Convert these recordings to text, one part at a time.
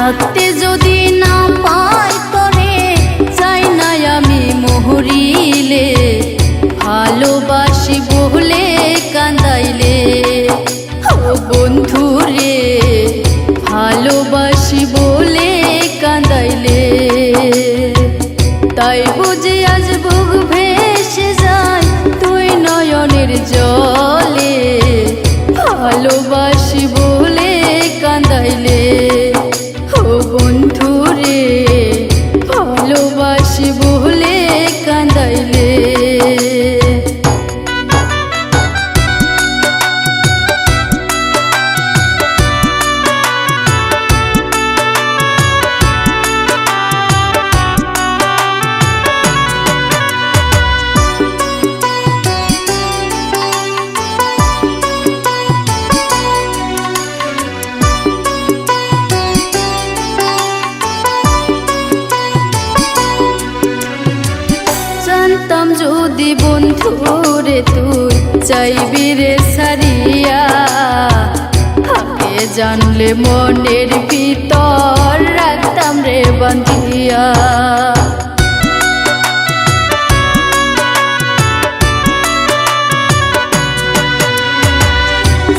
থাকতে যদি না পাই তরে চাই না আমি মহরিলে, ভালোবাসি বলে কান্দাইলে ও বন্ধু রে, ভালোবাসি বলে কান্দাইলে। তাই বুঝি আজ বুক ভেসে যায় তুই নয়নের জলে, ভালোবাসি বলে কান্দাইলে ও বন্ধু রে, ভালোবাসি বলে কান্দাইলে। জানতাম যদি বন্ধু রে তুই চাইবি রে সারিয়া, আগে জানলে মনের ভিতর রাখতাম রে বাঁধিয়া।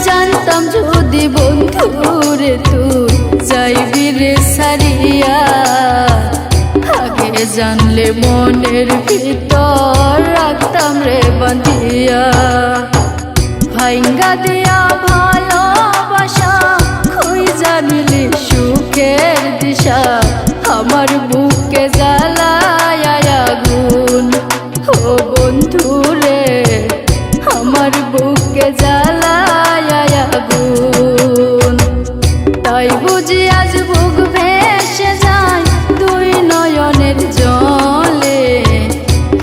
জানতাম যদি বন্ধু রে তুই চাইবি রে সারিয়া, আগে জানলে মনের ভিতর রাখতাম রে বাঁধিয়া। ভাইঙ্গা দিয়া ভালোবাসা খুই জানলে সুখের দিশা, আমার বুকে জ্বালায় আগুন ও বন্ধু রে, আমার বুকে জ্বালায় আগুন। তাই বুঝি আজ বুক ভেসে যায় দুই নয়নের জলে,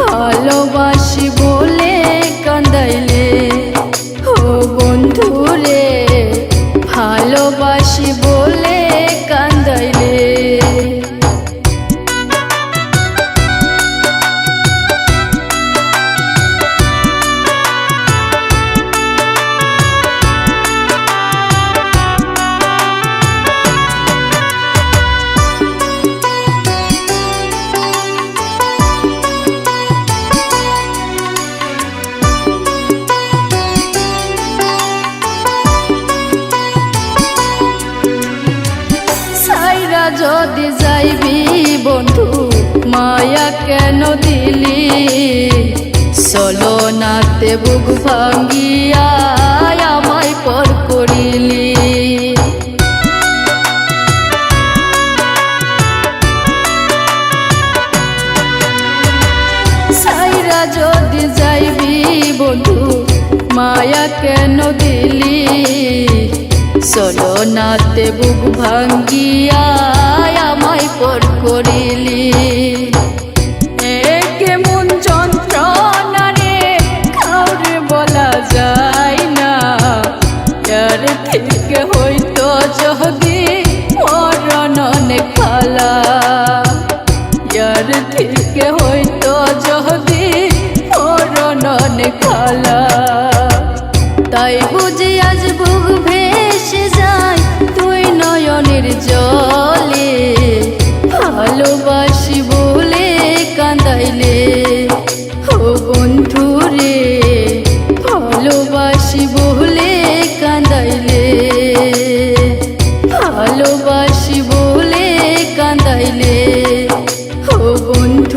ভালোবাসি বলে কান্দাইলে ও বন্ধু রে, ভালোবাসি বলে কান্দাইলে। যদি যাইবি বন্ধু মায়া কেন দিলি, চলো নাতে বুক ভাঙ্গিয়া আমায় পর করিলি। সাইরা যদি যাইবি বন্ধু মায়া কেন দিলি, চলো নাতে বুক ভাঙ্গিয়া আমায় পর করিলি। কেমন যন্ত্রণা রে কাউরে বলা যায় না, যার থেকে হইতো যদি মরণ অনেক খালা, যার থেকে হইতো যদি মরণ অনেক খালা। তাই বুঝি আজ বুক ভেসে যায় তুই নয়নের জলে, ভালোবাসি বলে কান্দাইলে ও বন্ধু রে, ভালোবাসি বলে কান্দাইলে, ভালোবাসি বলে কান্দাইলে ও বন্ধু।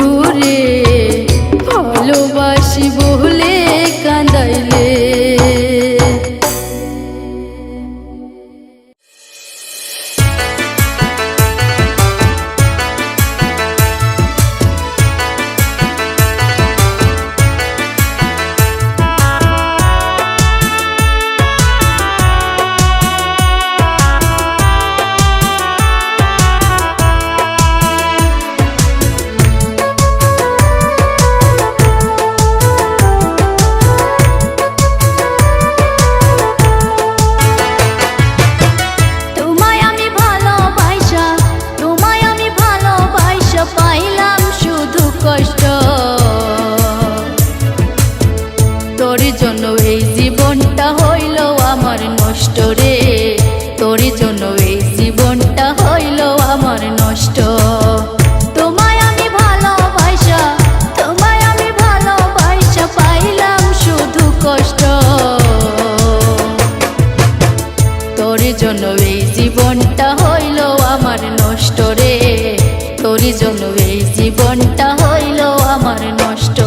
জন্য এই জীবনটা হইল আমার নষ্ট।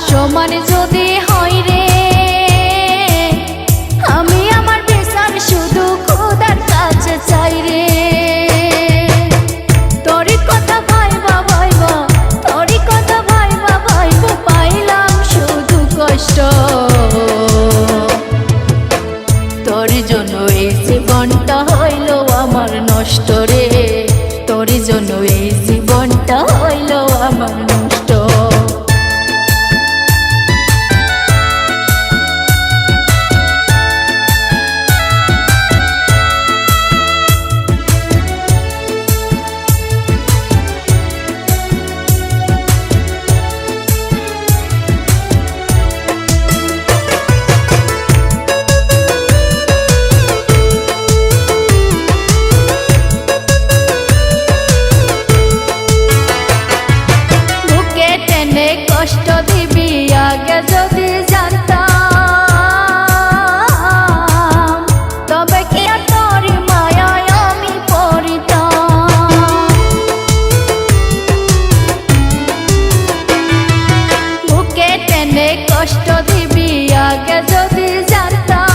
সমান যদি হয় রে, আমি আমার বিচার শুধু খোদার কাছে চাই রে। তোরই কথা ভাইবা ভাইবা, তোরই কথা ভাইবা ভাইবা, পাইলাম শুধু কষ্ট। তোর জন্য এই জীবনটা হইল আমার নষ্ট রে, তোর জন্য এই জীবনটা হইল আমার নষ্ট। কষ্ট দিবি আগে যদি জানতাম, তবে কি আর তোর মায়ায় আমি পড়িতাম। বুকে টেনে কষ্ট দিবি আগে যদি জানতাম,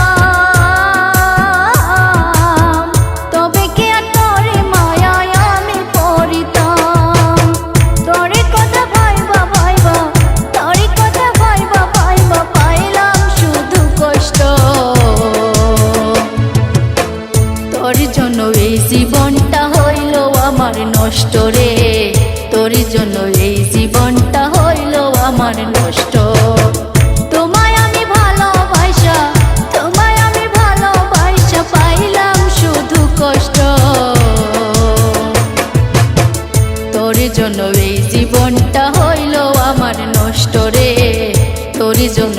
তবে কি আর তোর মায়ায় আমি পড়িতাম। তোর কথা ভাইবা ভাইবা, তোরই কথা ভাইবা ভাইবা, পাইলাম শুধু কষ্ট। তোর জন্য এই জীবনটা হইল আমার নষ্ট রে, তোর জন্য এই জীবনটা হইল আমার নষ্ট। তোমায় আমি ভালোবাসা, তোমায় আমি ভালোবাসা, পাইলাম শুধু কষ্ট। তোর জন্য এই জীবনটা হইল আমার নষ্ট রে, তোর জন্য